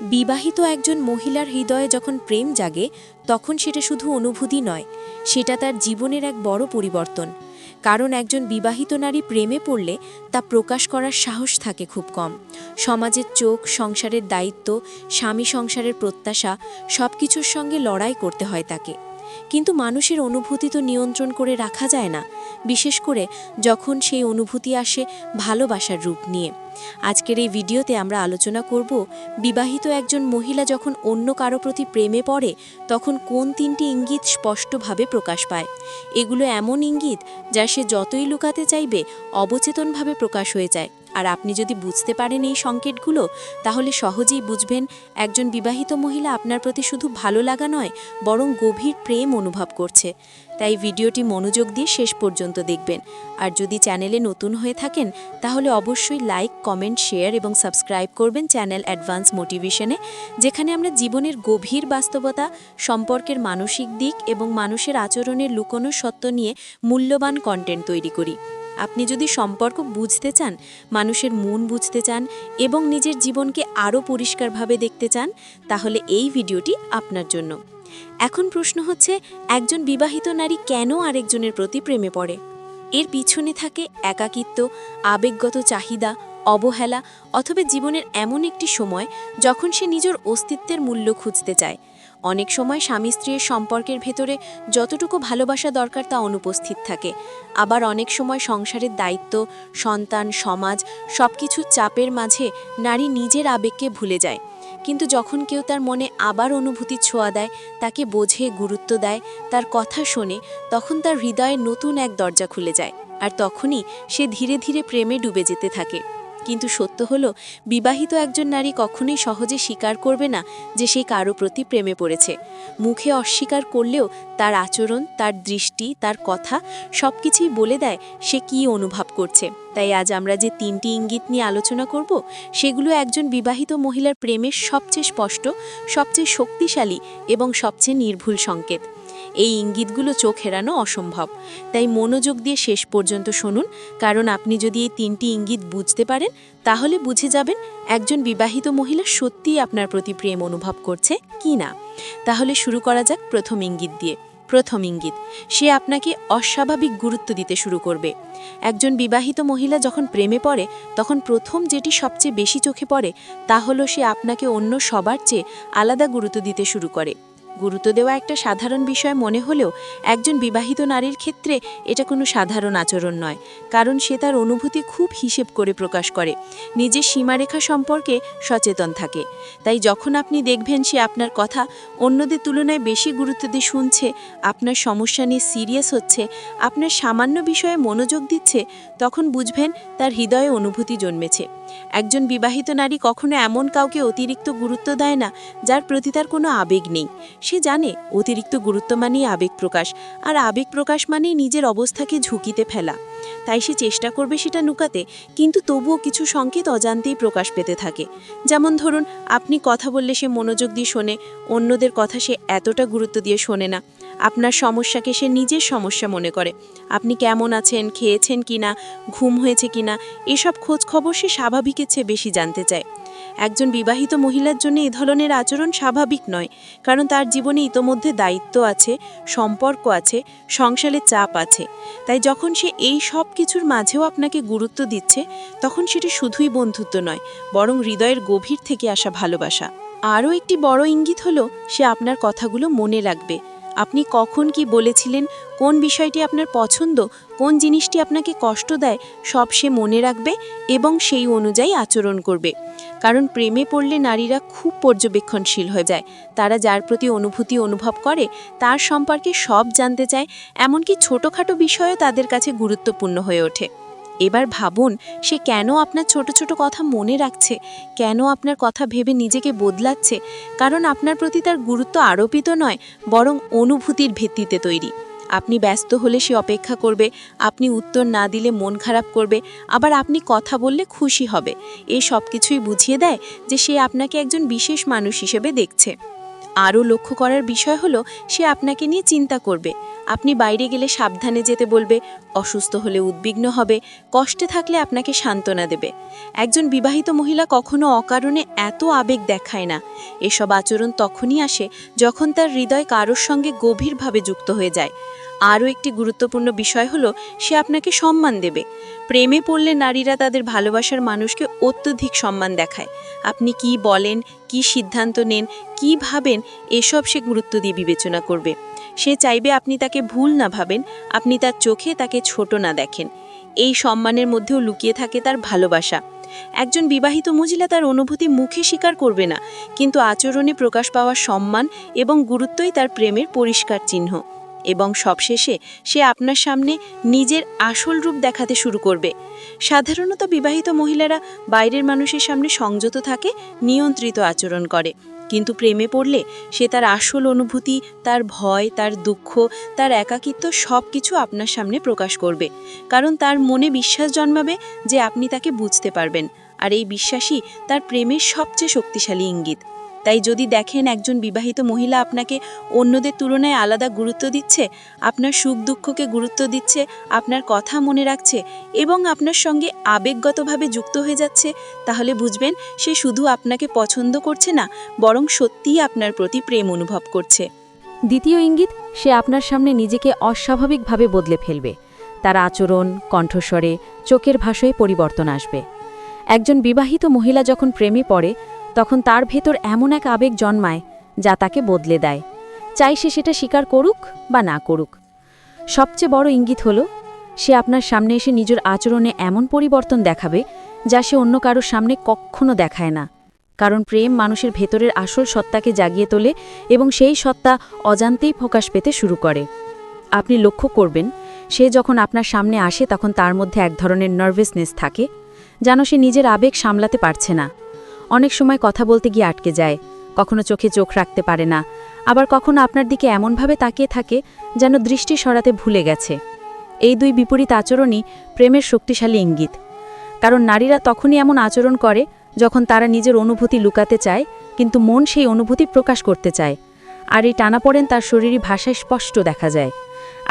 বিবাহিত একজন মহিলার হৃদয়ে যখন প্রেম জাগে তখন সেটা শুধু অনুভূতি নয়, সেটা তার জীবনের এক বড় পরিবর্তন। কারণ একজন বিবাহিত নারী প্রেমে পড়লে তা প্রকাশ করার সাহস থাকে খুব কম। সমাজের চোখ, সংসারের দায়িত্ব, স্বামী সংসারের প্রত্যাশা সব কিছুর সঙ্গে লড়াই করতে হয় তাকে। কিন্তু মানুষের অনুভূতি তো নিয়ন্ত্রণ করে রাখা যায় না, বিশেষ করে যখন সেই অনুভূতি আসে ভালোবাসার রূপ নিয়ে। আজকের এই ভিডিওতে আমরা আলোচনা করব বিবাহিত একজন মহিলা যখন অন্য কারো প্রতি প্রেমে পড়ে তখন কোন 3টি ইঙ্গিত স্পষ্টভাবে প্রকাশ পায়। এগুলো এমন ইঙ্গিত যা সে যতই লুকাতে চাইবে অবচেতনভাবে প্রকাশ হয়ে যায়। আর আপনি যদি বুঝতে পারেন এই সংকেতগুলো, তাহলে সহজেই বুঝবেন একজন বিবাহিত মহিলা আপনার প্রতি শুধু ভালো লাগা নয়, বরং গভীর প্রেম অনুভব করছে। তাই ভিডিওটি মনোযোগ দিয়ে শেষ পর্যন্ত দেখবেন। আর যদি চ্যানেলে নতুন হয়ে থাকেন তাহলে অবশ্যই লাইক, কমেন্ট, শেয়ার এবং সাবস্ক্রাইব করবেন চ্যানেল অ্যাডভান্স মোটিভেশনে, যেখানে আমরা জীবনের গভীর বাস্তবতা, সম্পর্কের মানসিক দিক এবং মানুষের আচরণের লুকোনো সত্য নিয়ে মূল্যবান কন্টেন্ট তৈরি করি। আপনি যদি সম্পর্ক বুঝতে চান, মানুষের মন বুঝতে চান এবং নিজের জীবনকে আরও পরিষ্কারভাবে দেখতে চান, তাহলে এই ভিডিওটি আপনার জন্য। এখন প্রশ্ন হচ্ছে, একজন বিবাহিত নারী কেন আরেকজনের প্রতি প্রেমে পড়ে? এর পিছনে থাকে একাকিত্ব, আবেগগত চাহিদা, অবহেলা অথবা জীবনের এমন একটি সময় যখন সে নিজের অস্তিত্বের মূল্য খুঁজতে চায়। অনেক সময় স্বামী স্ত্রীর সম্পর্কের ভেতরে যতটুকু ভালোবাসা দরকার তা অনুপস্থিত থাকে। আবার অনেক সময় সংসারের দায়িত্ব, সন্তান, সমাজ সবকিছু চাপের মাঝে নারী নিজের আবেগকে ভুলে যায়। কিন্তু যখন কেউ তার মনে আবার অনুভূতি ছোঁয়া দেয়, তাকে বোঝে, গুরুত্ব দেয়, তার কথা শোনে, তখন তার হৃদয়ে নতুন এক দরজা খুলে যায়। আর তখনই সে ধীরে ধীরে প্রেমে ডুবে যেতে থাকে। কিন্তু সত্য হলো, বিবাহিত একজন নারী কখনোই সহজে স্বীকার করবে না যে সে কারো প্রতি প্রেমে পড়েছে। মুখে অস্বীকার করলেও তার আচরণ, তার দৃষ্টি, তার কথা সবকিছুই বলে দেয় সে কী অনুভব করছে। তাই আজ আমরা যে 3টি ইঙ্গিত নিয়ে আলোচনা করব, সেগুলো একজন বিবাহিত মহিলার প্রেমের সবচেয়ে স্পষ্ট, সবচেয়ে শক্তিশালী এবং সবচেয়ে নির্ভুল সংকেত। এই ইঙ্গিতগুলো চোখ এড়ানো অসম্ভব। তাই মনোযোগ দিয়ে শেষ পর্যন্ত শুনুন, কারণ আপনি যদি এই 3টি ইঙ্গিত বুঝতে পারেন তাহলে বুঝে যাবেন একজন বিবাহিত মহিলা সত্যিই আপনার প্রতি প্রেম অনুভব করছে কি না। তাহলে শুরু করা যাক প্রথম ইঙ্গিত দিয়ে। প্রথম ইঙ্গিত, সে আপনাকে অস্বাভাবিক গুরুত্ব দিতে শুরু করবে। একজন বিবাহিত মহিলা যখন প্রেমে পড়ে তখন প্রথম যেটি সবচেয়ে বেশি চোখে পড়ে তা হলো সে আপনাকে অন্য সবার চেয়ে আলাদা গুরুত্ব দিতে শুরু করে। গুরুত্ব দেওয়া একটা সাধারণ বিষয় মনে হলেও একজন বিবাহিত নারীর ক্ষেত্রে এটা কোনো সাধারণ আচরণ নয়, কারণ সে তার অনুভূতি খুব হিসেব করে প্রকাশ করে, নিজের সীমারেখা সম্পর্কে সচেতন থাকে। তাই যখন আপনি দেখবেন সে আপনার কথা অন্যদের তুলনায় বেশি গুরুত্ব দিয়ে শুনছে, আপনার সমস্যা নিয়ে সিরিয়াস হচ্ছে, আপনার সামান্য বিষয়ে মনোযোগ দিচ্ছে, তখন বুঝবেন তার হৃদয়ে অনুভূতি জন্মেছে। একজন বিবাহিত নারী কখনো এমন কাউকে অতিরিক্ত গুরুত্ব দেয় না যার প্রতি তার কোনো আবেগ নেই। সে জানে অতিরিক্ত গুরুত্ব মানেই আবেগ প্রকাশ, আর আবেগ প্রকাশ মানেই নিজের অবস্থাকে ঝুঁকিতে ফেলা। তাই সে চেষ্টা করবে সেটা লুকাতে, কিন্তু তবুও কিছু সংকেত অজান্তেই প্রকাশ পেতে থাকে। যেমন ধরুন, আপনি কথা বললে সে মনোযোগ দিয়ে শোনে, অন্যদের কথা সে এতটা গুরুত্ব দিয়ে শোনে না। আপনার সমস্যাকে সে নিজের সমস্যা মনে করে। আপনি কেমন আছেন, খেয়েছেন কিনা, ঘুম হয়েছে কিনা, এসব খোঁজ খবর সে স্বাভাবিকের চেয়ে বেশি জানতে চায়। একজন বিবাহিত মহিলার জন্য এই ধরনের আচরণ স্বাভাবিক নয়, কারণ তার জীবনে ইতোমধ্যে দায়িত্ব আছে, সম্পর্ক আছে, সংসারের চাপ আছে। তাই যখন সে এই সব কিছুর মাঝেও আপনাকে গুরুত্ব দিচ্ছে, তখন সেটি শুধুই বন্ধুত্ব নয়, বরং হৃদয়ের গভীর থেকে আসা ভালোবাসা। আরও একটি বড় ইঙ্গিত হলো সে আপনার কথাগুলো মনে রাখবে। আপনি কখন কি বলেছিলেন, কোন বিষয়টি আপনার পছন্দ, কোন জিনিসটি আপনাকে কষ্ট দেয়, সব সে মনে রাখবে এবং সেই অনুযায়ী আচরণ করবে। কারণ প্রেমে পড়লে নারীরা খুব পর্যবেক্ষণশীল হয়ে যায়। তারা যার প্রতি অনুভূতি অনুভব করে তার সম্পর্কে সব জানতে চায়, এমনকি ছোটোখাটো বিষয়ও তাদের কাছে গুরুত্বপূর্ণ হয়ে ওঠে। এবার ভাবুন, সে কেন আপনার ছোট ছোট কথা মনে রাখছে, কেন আপনার কথা ভেবে নিজেকে বদলাচ্ছে। কারণ আপনার প্রতি তার গুরুত্ব আরোপিত নয়, বরং অনুভূতির ভিত্তিতে তৈরি। আপনি ব্যস্ত হলে সে অপেক্ষা করবে, আপনি উত্তর না দিলে মন খারাপ করবে, আবার আপনি কথা বললে খুশি হবে। এই সব কিছুই বুঝিয়ে দেয় যে সে আপনাকে একজন বিশেষ মানুষ হিসেবে দেখছে। আরও লক্ষ্য করার বিষয় হলো সে আপনাকে নিয়ে চিন্তা করবে। আপনি বাইরে গেলে সাবধানে যেতে বলবে, অসুস্থ হলে উদ্বিগ্ন হবে, কষ্টে থাকলে আপনাকে সান্ত্বনা দেবে। একজন বিবাহিত মহিলা কখনো অকারণে এত আবেগ দেখায় না। এসব আচরণ তখনই আসে যখন তার হৃদয় কারোর সঙ্গে গভীরভাবে যুক্ত হয়ে যায়। আরও একটি গুরুত্বপূর্ণ বিষয় হলো সে আপনাকে সম্মান দেবে। প্রেমে পড়লে নারীরা তাদের ভালোবাসার মানুষকে অত্যধিক সম্মান দেখায়। আপনি কি বলেন, কি সিদ্ধান্ত নেন, কি ভাবেন, এসব সে গুরুত্ব দিয়ে বিবেচনা করবে। সে চাইবে আপনি তাকে ভুল না ভাবেন, আপনি তার চোখে তাকে ছোট না দেখেন। এই সম্মানের মধ্যেও লুকিয়ে থাকে তার ভালোবাসা। একজন বিবাহিত মহিলা তার অনুভূতি মুখে স্বীকার করবে না, কিন্তু আচরণে প্রকাশ পাওয়া সম্মান এবং গুরুত্বই তার প্রেমের পরিষ্কার চিহ্ন। এবং সবশেষে সে আপনার সামনে নিজের আসল রূপ দেখাতে শুরু করবে। সাধারণত বিবাহিত মহিলারা বাইরের মানুষের সামনে সংযত থাকে, নিয়ন্ত্রিত আচরণ করে, কিন্তু প্রেমে পড়লে সে তার আসল অনুভূতি, তার ভয়, তার দুঃখ, তার একাকিত্ব সব কিছু আপনার সামনে প্রকাশ করবে। কারণ তার মনে বিশ্বাস জন্মাবে যে আপনি তাকে বুঝতে পারবেন, আর এই বিশ্বাসই তার প্রেমের সবচেয়ে শক্তিশালী ইঙ্গিত। তাই যদি দেখেন একজন বিবাহিত মহিলা আপনাকে অন্যদের তুলনায় আলাদা গুরুত্ব দিচ্ছে, আপনার সুখ দুঃখকে গুরুত্ব দিচ্ছে, আপনার কথা মনে রাখছে এবং আপনার সঙ্গে আবেগগতভাবে যুক্ত হয়ে যাচ্ছে, তাহলে বুঝবেন সে শুধু আপনাকে পছন্দ করছে না, বরং সত্যিই আপনার প্রতি প্রেম অনুভব করছে। দ্বিতীয় ইঙ্গিত, সে আপনার সামনে নিজেকে অস্বাভাবিকভাবে বদলে ফেলবে। তার আচরণ, কণ্ঠস্বরে, চোখের ভাষায় পরিবর্তন আসবে। একজন বিবাহিত মহিলা যখন প্রেমে পড়ে তখন তার ভেতর এমন এক আবেগ জন্মায় যা তাকে বদলে দেয়, চাই সে সেটা স্বীকার করুক বা না করুক। সবচেয়ে বড় ইঙ্গিত হলো সে আপনার সামনে এসে নিজের আচরণে এমন পরিবর্তন দেখাবে যা সে অন্য কারোর সামনে কখনো দেখায় না। কারণ প্রেম মানুষের ভেতরের আসল সত্তাকে জাগিয়ে তোলে এবং সেই সত্তা অজান্তেই প্রকাশ পেতে শুরু করে। আপনি লক্ষ্য করবেন সে যখন আপনার সামনে আসে তখন তার মধ্যে এক ধরনের নার্ভাসনেস থাকে, যেন সে নিজের আবেগ সামলাতে পারছে না। অনেক সময় কথা বলতে গিয়ে আটকে যায়, কখনো চোখে চোখ রাখতে পারে না, আবার কখনো আপনার দিকে এমনভাবে তাকিয়ে থাকে যেন দৃষ্টি সরাতে ভুলে গেছে। এই দুই বিপরীত আচরণই প্রেমের শক্তিশালী ইঙ্গিত। কারণ নারীরা তখনই এমন আচরণ করে যখন তারা নিজের অনুভূতি লুকাতে চায়, কিন্তু মন সেই অনুভূতি প্রকাশ করতে চায়। আর এই টানাপোড়েন তার শরীরী ভাষায় স্পষ্ট দেখা যায়।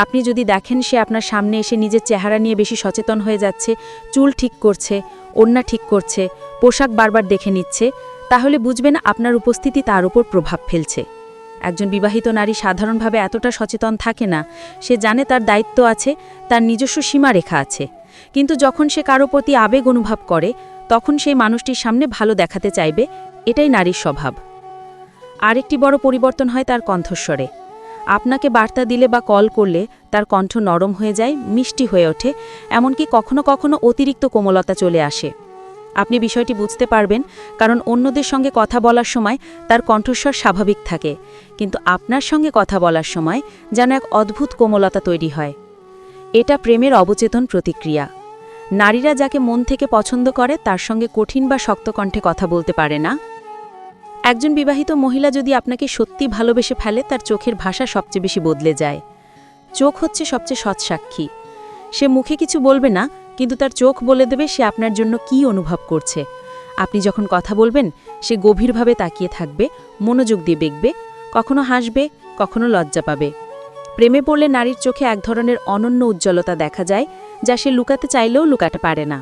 আপনি যদি দেখেন সে আপনার সামনে এসে নিজের চেহারা নিয়ে বেশি সচেতন হয়ে যাচ্ছে, চুল ঠিক করছে, ওড়না ঠিক করছে, পোশাক বারবার দেখে নিচ্ছে, তাহলে বুঝবেন আপনার উপস্থিতি তার উপর প্রভাব ফেলছে। একজন বিবাহিত নারী সাধারণভাবে এতটা সচেতন থাকে না। সে জানে তার দায়িত্ব আছে, তার নিজস্ব সীমারেখা আছে, কিন্তু যখন সে কারো প্রতি আবেগ অনুভব করে তখন সেই মানুষটির সামনে ভালো দেখাতে চাইবে। এটাই নারীর স্বভাব। আরেকটি বড় পরিবর্তন হয় তার কণ্ঠস্বরে। আপনাকে বার্তা দিলে বা কল করলে তার কণ্ঠ নরম হয়ে যায়, মিষ্টি হয়ে ওঠে, এমনকি কখনো কখনো অতিরিক্ত কোমলতা চলে আসে। আপনি বিষয়টি বুঝতে পারবেন কারণ অন্যদের সঙ্গে কথা বলার সময় তার কণ্ঠস্বর স্বাভাবিক থাকে, কিন্তু আপনার সঙ্গে কথা বলার সময় যেন এক অদ্ভুত কোমলতা তৈরি হয়। এটা প্রেমের অবচেতন প্রতিক্রিয়া। নারীরা যাকে মন থেকে পছন্দ করে তার সঙ্গে কঠিন বা শক্ত কণ্ঠে কথা বলতে পারে না। একজন বিবাহিত মহিলা যদি আপনাকে সত্যি ভালোবেসে ফেলে তার চোখের ভাষা সবচেয়ে বেশি বদলে যায়। চোখ হচ্ছে সবচেয়ে সৎ সাক্ষী। সে মুখে কিছু বলবে না, কিন্তু তার চোখ বলে দেবে সে আপনার জন্য কী অনুভব করছে। আপনি যখন কথা বলবেন সে গভীরভাবে তাকিয়ে থাকবে, মনোযোগ দিয়ে দেখবে, কখনো হাসবে, কখনো লজ্জা পাবে। প্রেমে পড়লে নারীর চোখে এক ধরনের অনন্য উজ্জ্বলতা দেখা যায় যা সে লুকাতে চাইলেও লুকাতে পারে না।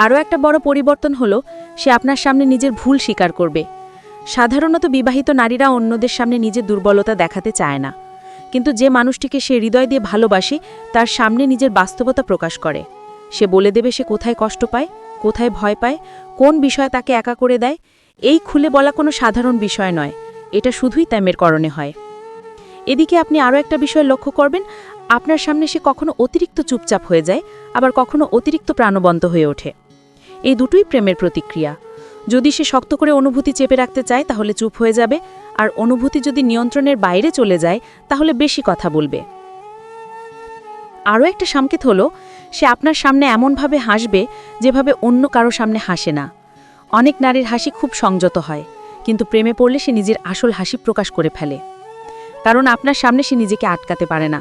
আরও একটা বড় পরিবর্তন হলো সে আপনার সামনে নিজের ভুল স্বীকার করবে। সাধারণত বিবাহিত নারীরা অন্যদের সামনে নিজের দুর্বলতা দেখাতে চায় না, কিন্তু যে মানুষটিকে সে হৃদয় দিয়ে ভালোবাসে তার সামনে নিজের বাস্তবতা প্রকাশ করে। সে বলে দেবে সে কোথায় কষ্ট পায়, কোথায় ভয় পায়, কোন বিষয় তাকে একা করে দেয়। এই খুলে বলা কোনো সাধারণ বিষয় নয়, এটা শুধুই প্রেমের কারণে হয়। এদিকে আপনি আরও একটা বিষয় লক্ষ্য করবেন, আপনার সামনে সে কখনো অতিরিক্ত চুপচাপ হয়ে যায়, আবার কখনো অতিরিক্ত প্রাণবন্ত হয়ে ওঠে। এই দুটোই প্রেমের প্রতিক্রিয়া। যদি সে শক্ত করে অনুভূতি চেপে রাখতে চায় তাহলে চুপ হয়ে যাবে, আর অনুভূতি যদি নিয়ন্ত্রণের বাইরে চলে যায় তাহলে বেশি কথা বলবে। আরও একটা সংকেত হলো সে আপনার সামনে এমনভাবে হাসবে যেভাবে অন্য কারো সামনে হাসে না। অনেক নারীর হাসি খুব সংযত হয়, কিন্তু প্রেমে পড়লে সে নিজের আসল হাসি প্রকাশ করে ফেলে, কারণ আপনার সামনে সে নিজেকে আটকাতে পারে না।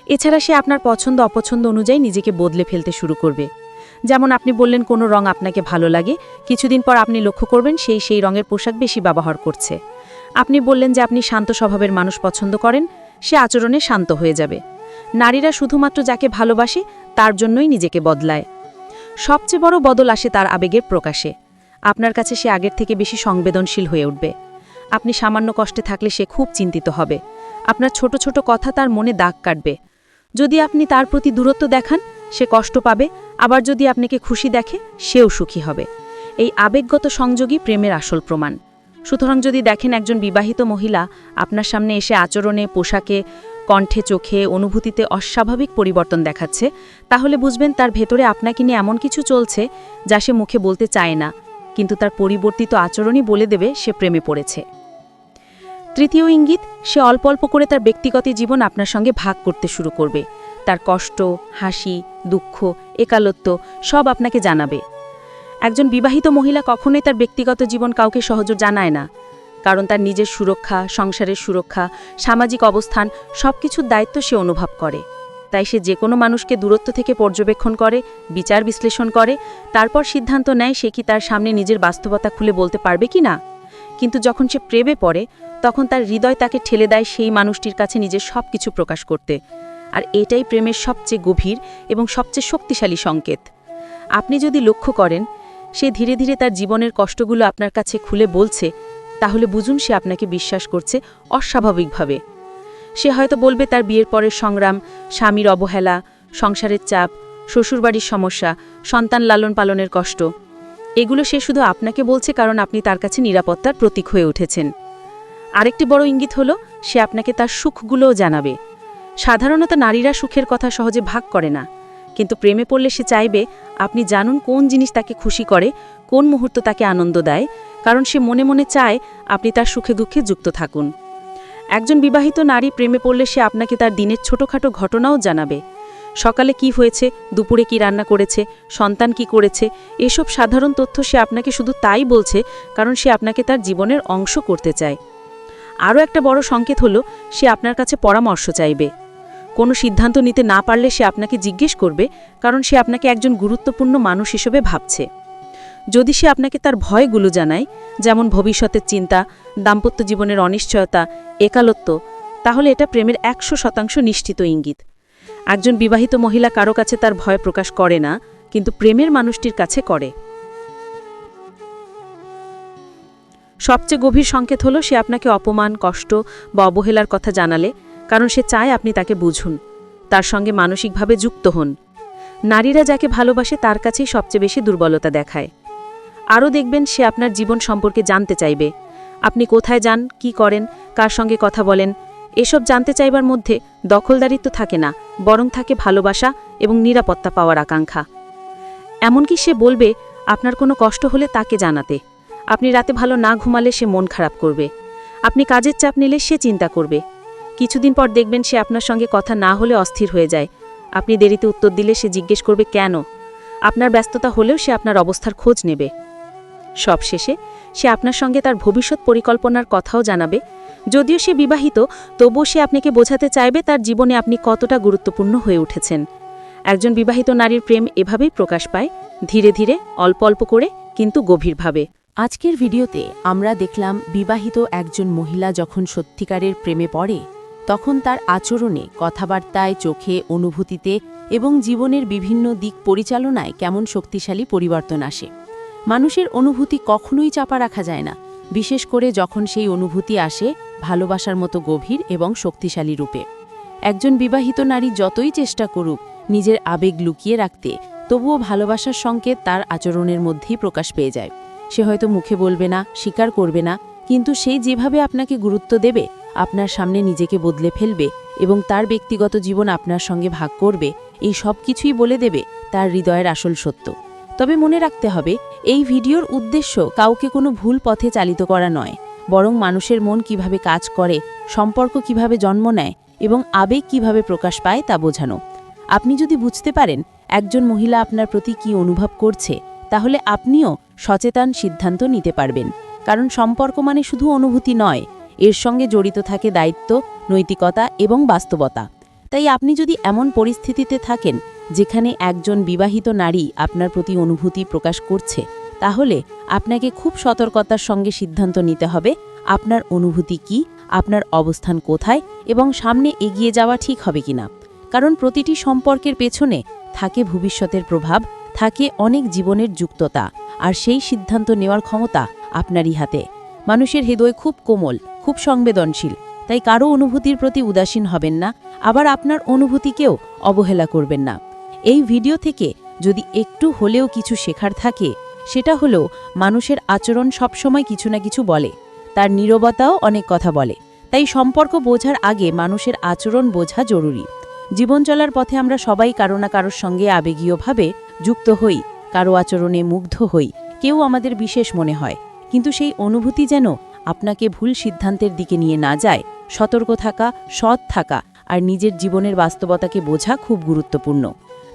এছাড়া সে আপনার পছন্দ অপছন্দ অনুযায়ী নিজেকে বদলে ফেলতে শুরু করবে। যেমন আপনি বললেন কোনো রং আপনাকে ভালো লাগে, কিছুদিন পর আপনি লক্ষ্য করবেন সেই রঙের পোশাক বেশি ব্যবহার করছে। আপনি বললেন যে আপনি শান্ত স্বভাবের মানুষ পছন্দ করেন, সে আচরণে শান্ত হয়ে যাবে। নারীরা শুধুমাত্র যাকে ভালোবাসে তার জন্যই নিজেকে বদলায়। সবচেয়ে বড় বদল আসে তার আবেগের প্রকাশে। আপনার কাছে সে আগের থেকে বেশি সংবেদনশীল হয়ে উঠবে। আপনি সামান্য কষ্টে থাকলে সে খুব চিন্তিত হবে। আপনার ছোট ছোট কথা তার মনে দাগ কাটবে। যদি আপনি তার প্রতি দূরত্ব দেখান, সে কষ্ট পাবে, আবার যদি আপনাকে খুশি দেখে, সেও সুখী হবে। এই আবেগগত সংযোগই প্রেমের আসল প্রমাণ। সুতরাং যদি দেখেন একজন বিবাহিত মহিলা আপনার সামনে এসে আচরণে, পোশাকে, কণ্ঠে, চোখে, অনুভূতিতে অস্বাভাবিক পরিবর্তন দেখাচ্ছে, তাহলে বুঝবেন তার ভেতরে আপনাকে নিয়ে এমন কিছু চলছে যা সে মুখে বলতে চায় না, কিন্তু তার পরিবর্তিত আচরণই বলে দেবে সে প্রেমে পড়েছে। তৃতীয় ইঙ্গিত, সে অল্প অল্প করে তার ব্যক্তিগত জীবন আপনার সঙ্গে ভাগ করতে শুরু করবে। তার কষ্ট, হাসি, দুঃখ, একালত্ব সব আপনাকে জানাবে। একজন বিবাহিত মহিলা কখনোই তার ব্যক্তিগত জীবন কাউকে সহজে জানায় না, কারণ তার নিজের সুরক্ষা, সংসারের সুরক্ষা, সামাজিক অবস্থান সবকিছুর দায়িত্ব সে অনুভব করে। তাই সে যে কোনো মানুষকে দূরত্ব থেকে পর্যবেক্ষণ করে, বিচার বিশ্লেষণ করে, তারপর সিদ্ধান্ত নেয় সে কি তার সামনে নিজের বাস্তবতা খুলে বলতে পারবে কি না। কিন্তু যখন সে প্রেমে পড়ে, তখন তার হৃদয় তাকে ঠেলে দেয় সেই মানুষটির কাছে নিজের সব কিছু প্রকাশ করতে। আর এটাই প্রেমের সবচেয়ে গভীর এবং সবচেয়ে শক্তিশালী সংকেত। আপনি যদি লক্ষ্য করেন সে ধীরে ধীরে তার জীবনের কষ্টগুলো আপনার কাছে খুলে বলছে, তাহলে বুঝুন সে আপনাকে বিশ্বাস করছে অস্বাভাবিকভাবে। সে হয়তো বলবে তার বিয়ের পরের সংগ্রাম, স্বামীর অবহেলা, সংসারের চাপ, শ্বশুরবাড়ির সমস্যা, সন্তান লালন পালনের কষ্ট। এগুলো সে শুধু আপনাকে বলছে কারণ আপনি তার কাছে নিরাপত্তার প্রতীক হয়ে উঠেছেন। আরেকটি বড় ইঙ্গিত হলো সে আপনাকে তার সুখগুলোও জানাবে। সাধারণত নারীরা সুখের কথা সহজে ভাগ করে না, কিন্তু প্রেমে পড়লে সে চাইবে আপনি জানুন কোন জিনিস তাকে খুশি করে, কোন মুহূর্ত তাকে আনন্দ দেয়, কারণ সে মনে মনে চায় আপনি তার সুখে দুঃখে যুক্ত থাকুন। একজন বিবাহিত নারী প্রেমে পড়লে সে আপনাকে তার দিনের ছোটখাটো ঘটনাও জানাবে। সকালে কি হয়েছে, দুপুরে কি রান্না করেছে, সন্তান কি করেছে, এসব সাধারণ তথ্য সে আপনাকে শুধু তাই বলছে কারণ সে আপনাকে তার জীবনের অংশ করতে চায়। আরও একটা বড় সংকেত হলো সে আপনার কাছে পরামর্শ চাইবে। কোনো সিদ্ধান্ত নিতে না পারলে সে আপনাকে জিজ্ঞেস করবে, কারণ সে আপনাকে একজন গুরুত্বপূর্ণ মানুষ হিসেবে ভাবছে। যদি সে আপনাকে তার ভয়গুলো জানায়, যেমন ভবিষ্যতের চিন্তা, দাম্পত্য জীবনের অনিশ্চয়তা, একালত্ব, তাহলে এটা প্রেমের 100% নিশ্চিত ইঙ্গিত। একজন বিবাহিত মহিলা কারো কাছে তার ভয় প্রকাশ করে না, কিন্তু প্রেমের মানুষটির কাছে করে। সবচেয়ে গভীর সংকেত হলো সে আপনাকে অপমান, কষ্ট বা অবহেলার কথা জানালে, কারণ সে চায় আপনি তাকে বুঝুন, তার সঙ্গে মানসিকভাবে যুক্ত হন। নারীরা যাকে ভালোবাসে তার কাছেই সবচেয়ে বেশি দুর্বলতা দেখায়। আরও দেখবেন সে আপনার জীবন সম্পর্কে জানতে চাইবে। আপনি কোথায় যান, কি করেন, কার সঙ্গে কথা বলেন, এসব জানতে চাইবার মধ্যে দখলদারিত্ব থাকে না, বরং থাকে ভালোবাসা এবং নিরাপত্তা পাওয়ার আকাঙ্ক্ষা। এমনকি সে বলবে আপনার কোনো কষ্ট হলে তাকে জানাতে। আপনি রাতে ভালো না ঘুমালে সে মন খারাপ করবে। আপনি কাজের চাপ নিলে সে চিন্তা করবে। কিছুদিন পর দেখবেন সে আপনার সঙ্গে কথা না হলে অস্থির হয়ে যায়। আপনি দেরিতে উত্তর দিলে সে জিজ্ঞেস করবে কেন। আপনার ব্যস্ততা হলেও সে আপনার অবস্থার খোঁজ নেবে। সবশেষে সে আপনার সঙ্গে তার ভবিষ্যৎ পরিকল্পনার কথাও জানাবে। যদিও সে বিবাহিত, তবুও সে আপনাকে বোঝাতে চাইবে তার জীবনে আপনি কতটা গুরুত্বপূর্ণ হয়ে উঠেছেন। একজন বিবাহিত নারীর প্রেম এভাবেই প্রকাশ পায়, ধীরে ধীরে, অল্প অল্প করে, কিন্তু গভীরভাবে। আজকের ভিডিওতে আমরা দেখলাম বিবাহিত একজন মহিলা যখন সত্যিকারের প্রেমে পড়ে, তখন তার আচরণে, কথাবার্তায়, চোখে, অনুভূতিতে এবং জীবনের বিভিন্ন দিক পরিচালনায় কেমন শক্তিশালী পরিবর্তন আসে। মানুষের অনুভূতি কখনোই চাপা রাখা যায় না, বিশেষ করে যখন সেই অনুভূতি আসে ভালোবাসার মতো গভীর এবং শক্তিশালী রূপে। একজন বিবাহিত নারী যতই চেষ্টা করুক নিজের আবেগ লুকিয়ে রাখতে, তবুও ভালোবাসার সংকেত তার আচরণের মধ্যেই প্রকাশ পেয়ে যায়। সে হয়তো মুখে বলবে না, স্বীকার করবে না, কিন্তু সেই যেভাবে আপনাকে গুরুত্ব দেবে, আপনার সামনে নিজেকে বদলে ফেলবে এবং তার ব্যক্তিগত জীবন আপনার সঙ্গে ভাগ করবে, এই সব কিছুই বলে দেবে তার হৃদয়ের আসল সত্য। তবে মনে রাখতে হবে, এই ভিডিওর উদ্দেশ্য কাউকে কোনো ভুল পথে চালিত করা নয়, বরং মানুষের মন কিভাবে কাজ করে, সম্পর্ক কিভাবে জন্ম নেয় এবং আবেগ কিভাবে প্রকাশ পায় তা বোঝানো। আপনি যদি বুঝতে পারেন একজন মহিলা আপনার প্রতি কী অনুভব করছে, তাহলে আপনিও সচেতন সিদ্ধান্ত নিতে পারবেন। কারণ সম্পর্ক মানে শুধু অনুভূতি নয়, এর সঙ্গে জড়িত থাকে দায়িত্ব, নৈতিকতা এবং বাস্তবতা। তাই আপনি যদি এমন পরিস্থিতিতে থাকেন যেখানে একজন বিবাহিত নারী আপনার প্রতি অনুভূতি প্রকাশ করছে, তাহলে আপনাকে খুব সতর্কতার সঙ্গে সিদ্ধান্ত নিতে হবে আপনার অনুভূতি কি, আপনার অবস্থান কোথায় এবং সামনে এগিয়ে যাওয়া ঠিক হবে কিনা। কারণ প্রতিটি সম্পর্কের পেছনে থাকে ভবিষ্যতের প্রভাব, থাকে অনেক জীবনের যুক্ততা, আর সেই সিদ্ধান্ত নেওয়ার ক্ষমতা আপনারই হাতে। মানুষের হৃদয় খুব কোমল, খুব সংবেদনশীল, তাই কারো অনুভূতির প্রতি উদাসীন হবেন না, আবার আপনার অনুভূতিকেও অবহেলা করবেন না। এই ভিডিও থেকে যদি একটু হলেও কিছু শেখার থাকে, সেটা হলো মানুষের আচরণ সবসময় কিছু না কিছু বলে, তার নীরবতাও অনেক কথা বলে। তাই সম্পর্ক বোঝার আগে মানুষের আচরণ বোঝা জরুরি। জীবন চলার পথে আমরা সবাই কারো না কারোর সঙ্গে আবেগীয়ভাবে যুক্ত হই, কারো আচরণে মুগ্ধ হই, কেউ আমাদের বিশেষ মনে হয়, কিন্তু সেই অনুভূতি যেন আপনাকে ভুল সিদ্ধান্তের দিকে নিয়ে না যায়। সতর্ক থাকা, সৎ থাকা আর নিজের জীবনের বাস্তবতাকে বোঝা খুব গুরুত্বপূর্ণ।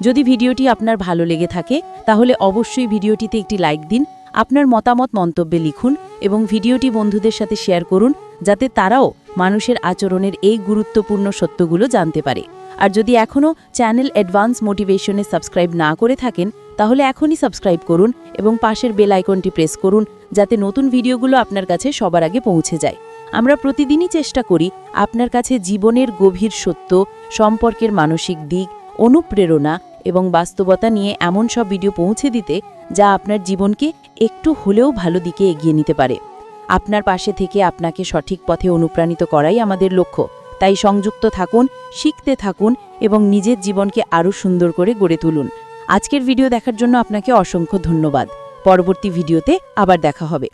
যদি ভিডিওটি আপনার ভালো লেগে থাকে তাহলে অবশ্যই ভিডিওটিতে একটি লাইক দিন, আপনার মতামত মন্তব্যে লিখুন এবং ভিডিওটি বন্ধুদের সাথে শেয়ার করুন, যাতে তারাও মানুষের আচরণের এই গুরুত্বপূর্ণ সত্যগুলো জানতে পারে। আর যদি এখনও চ্যানেল অ্যাডভান্স মোটিভেশনে সাবস্ক্রাইব না করে থাকেন তাহলে এখনই সাবস্ক্রাইব করুন এবং পাশের বেল আইকনটি প্রেস করুন, যাতে নতুন ভিডিওগুলো আপনার কাছে সবার আগে পৌঁছে যায়। আমরা প্রতিদিনই চেষ্টা করি আপনার কাছে জীবনের গভীর সত্য, সম্পর্কের মানসিক দিক, অনুপ্রেরণা এবং বাস্তবতা নিয়ে এমন সব ভিডিও পৌঁছে দিতে যা আপনার জীবনকে একটু হলেও ভালো দিকে এগিয়ে নিতে পারে। আপনার পাশে থেকে আপনাকে সঠিক পথে অনুপ্রাণিত করাই আমাদের লক্ষ্য। তাই সংযুক্ত থাকুন, শিখতে থাকুন এবং নিজের জীবনকে আরও সুন্দর করে গড়ে তুলুন। আজকের ভিডিও দেখার জন্য আপনাকে অসংখ্য ধন্যবাদ। পরবর্তী ভিডিওতে আবার দেখা হবে।